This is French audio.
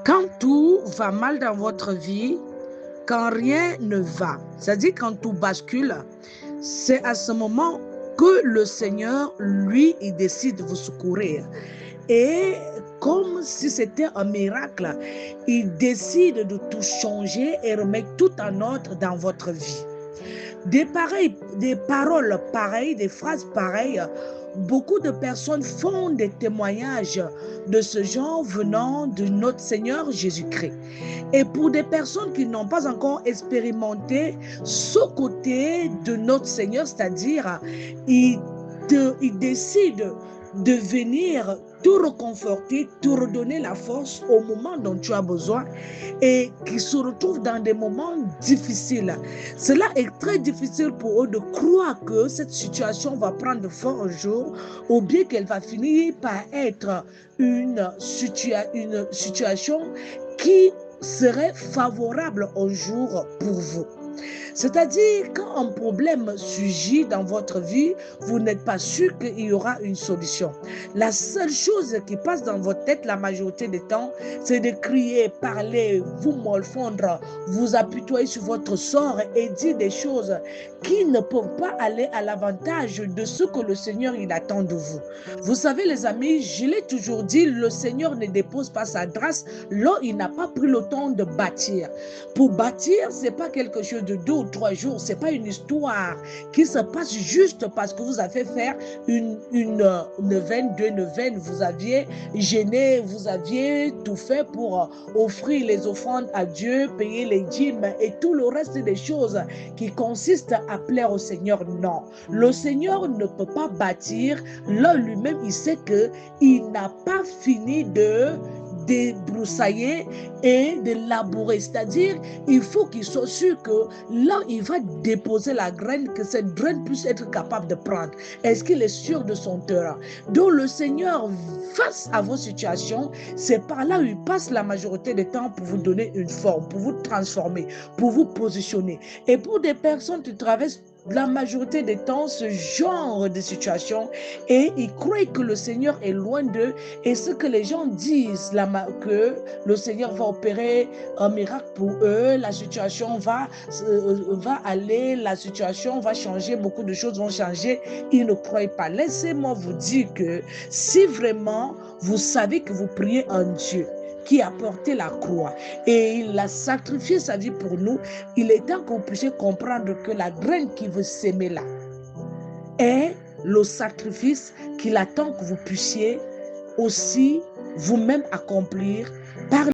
Quand tout va mal dans votre vie, quand rien ne va, c'est-à-dire quand tout bascule, c'est à ce moment que le Seigneur, lui, il décide de vous secourir. Et comme si c'était un miracle, il décide de tout changer et remettre tout en ordre dans votre vie. Des paroles pareilles, des phrases pareilles, beaucoup de personnes font des témoignages de ce genre venant de notre Seigneur Jésus-Christ. Et pour des personnes qui n'ont pas encore expérimenté ce côté de notre Seigneur, c'est-à-dire, il décide de venir te reconforter, te redonner la force au moment dont tu as besoin et qui se retrouvent dans des moments difficiles. Cela est très difficile pour eux de croire que cette situation va prendre fin un jour ou bien qu'elle va finir par être une situation qui serait favorable un jour pour vous. C'est-à-dire, quand un problème surgit dans votre vie, vous n'êtes pas sûr qu'il y aura une solution. La seule chose qui passe dans votre tête la majorité du temps, c'est de crier, parler, vous morfondre, vous apitoyer sur votre sort et dire des choses qui ne peuvent pas aller à l'avantage de ce que le Seigneur il attend de vous. Vous savez les amis, je l'ai toujours dit, le Seigneur ne dépose pas sa grâce là il n'a pas pris le temps de bâtir. Pour bâtir, ce n'est pas quelque chose de 2 ou 3 jours, ce n'est pas une histoire qui se passe juste parce que vous avez fait une neuvaine, 2 neuvaines, vous aviez gêné, vous aviez tout fait pour offrir les offrandes à Dieu, payer les dîmes et tout le reste des choses qui consistent à plaire au Seigneur. Non, le Seigneur ne peut pas bâtir, là lui-même il sait qu'il n'a pas fini de débroussailler et de labourer, c'est-à-dire il faut qu'il soit sûr que là il va déposer la graine, que cette graine puisse être capable de prendre. Est-ce qu'il est sûr de son terrain? Donc le Seigneur, face à vos situations, c'est par là où il passe la majorité du temps pour vous donner une forme, pour vous transformer, pour vous positionner. Et pour des personnes qui traversent la majorité des temps ce genre de situation et ils croient que le Seigneur est loin d'eux et ce que les gens disent que le Seigneur va opérer un miracle pour eux, la situation va aller, la situation va changer, beaucoup de choses vont changer, ils ne croient pas. Laissez-moi vous dire que si vraiment vous savez que vous priez un Dieu qui a porté la croix et il a sacrifié sa vie pour nous, il est temps que vous puissiez comprendre que la graine qui veut s'aimer là est le sacrifice qu'il attend que vous puissiez aussi vous-même accomplir par